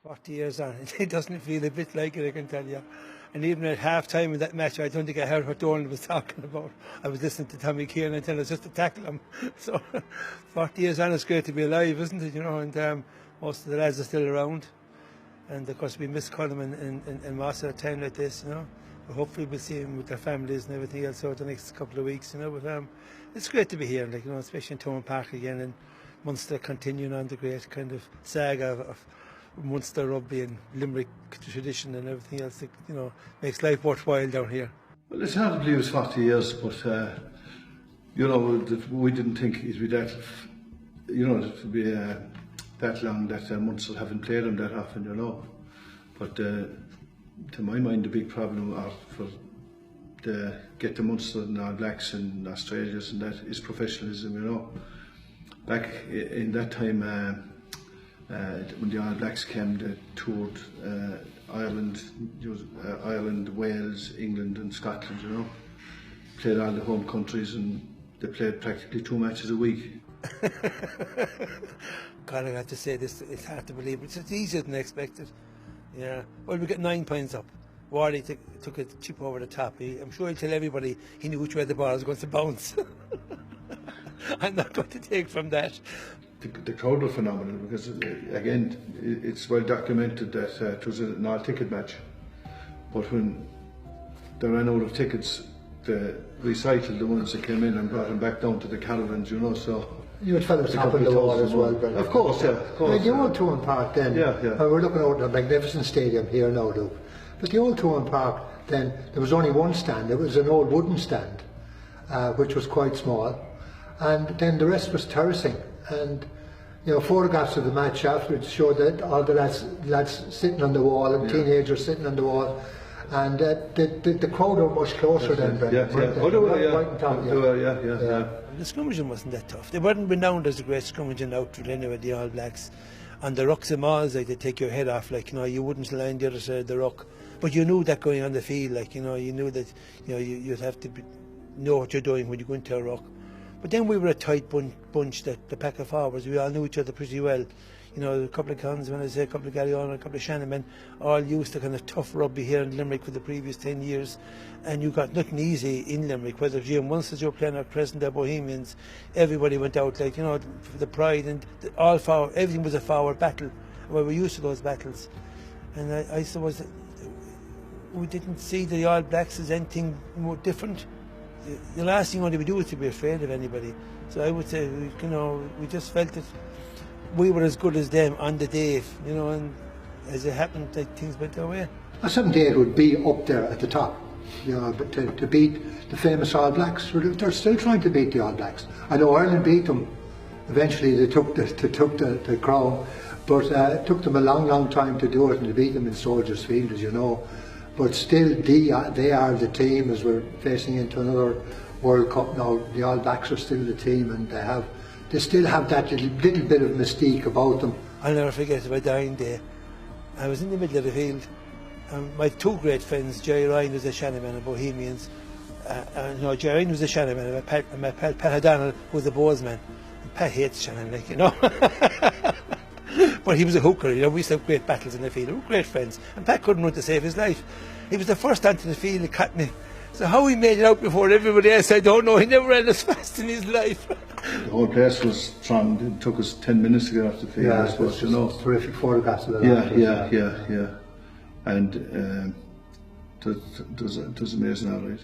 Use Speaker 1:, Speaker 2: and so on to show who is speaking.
Speaker 1: 40 years on, it doesn't feel a bit like it, I can tell you. And even at half time in that match, I don't think I heard what Dolan was talking about. I was listening to Tommy Kiernan and telling us just to tackle him. So 40 years on, it's great to be alive, isn't it? You know, and most of the lads are still around. And of course, we miss Colm and Moss at a time like this, you know. But hopefully we'll see them with their families and everything else over the next couple of weeks, you know. But it's great to be here, like, you know, especially in Thomond Park again, and Munster continuing on the great kind of saga of Munster rugby and Limerick tradition and everything else that, you know, makes life worthwhile down here.
Speaker 2: Well, it's hard to believe it's 40 years, but you know, we didn't think it'd be that, you know, it would be that long that Munster haven't played them that often, you know. But to my mind, the big problem for get the Munster and All Blacks and Australians and that is professionalism, you know. Back in that time, when the All Blacks came, they toured Ireland, Wales, England and Scotland, you know. Played all the home countries and they played practically 2 matches a week.
Speaker 1: God, I have to say this, it's hard to believe, but it's easier than expected. Yeah, well, we got 9 points up. Warley took a chip over the top. I'm sure he'll tell everybody he knew which way the ball was going to bounce. I'm not going to take from that.
Speaker 2: The crowd were phenomenal because, again, it's well documented that it was an all-ticket match. But when they ran out of tickets, they recycled the ones that came in and brought them back down to the caravans, you know. So
Speaker 3: you had fellas tapping the wall as well, Brendan.
Speaker 2: Of course, yeah. Of course,
Speaker 3: like the old Thomond Park then, we're looking out at a magnificent stadium here now, Luke. But the old Thomond Park then, there was only one stand. It was an old wooden stand, which was quite small. And then the rest was terracing. And you know, photographs of the match afterwards showed that all the lads sitting on the wall and teenagers sitting on the wall. And the crowd were much closer than Brendan.
Speaker 1: The scrummaging wasn't that tough. They weren't renowned as a great scrummaging outfit anyway, the All Blacks. And the rucks and mauls, like, they take your head off, like, you know, you wouldn't line the other side of the ruck. But you knew that going on the field, like, you know, you knew that, you know, you'd have to know what you're doing when you go into a ruck. But then we were a tight bunch, that the pack of forwards, we all knew each other pretty well. You know, a couple of Cons, when I say a couple of Garryon, a couple of Shannon men, all used to kind of tough rugby here in Limerick for the previous 10 years. And you got nothing easy in Limerick, whether you and Munsters you were playing or present day Bohemians, everybody went out, like, you know, for the pride, and all forward, everything was a forward battle. Well, we're used to those battles. And I suppose we didn't see the All Blacks as anything more different. The last thing you want to do is to be afraid of anybody. So I would say, you know, we just felt that we were as good as them on the day, you know, and as it happened, like, things went their way.
Speaker 3: Someday it would be up there at the top, you know, but to beat the famous All Blacks, they're still trying to beat the All Blacks. I know Ireland beat them. Eventually they took the crown, but it took them a long time to do it and to beat them in Soldiers Field, as you know. But still, they are the team as we're facing into another World Cup now. The All Blacks are still the team, and they still have that little bit of mystique about them.
Speaker 1: I'll never forget my dying day. I was in the middle of the field, and my 2 great friends, Gerry was a Shannon man of Bohemians. No, Gerry was a Shannon man, and my pal Pat O'Donnell was a Bows man. And Pat hates Shannon, like, you know. But he was a hooker, you know. We used to have great battles in the field. We were great friends, and Pat couldn't run to save his life. He was the first onto the field that caught me. So how he made it out before everybody else, I don't know. He never ran as fast in his life.
Speaker 2: The whole place was strong. It took us 10 minutes to get off the field.
Speaker 3: Yeah, I suppose, you know. Terrific photographs of it.
Speaker 2: Yeah. And it was amazing, all right.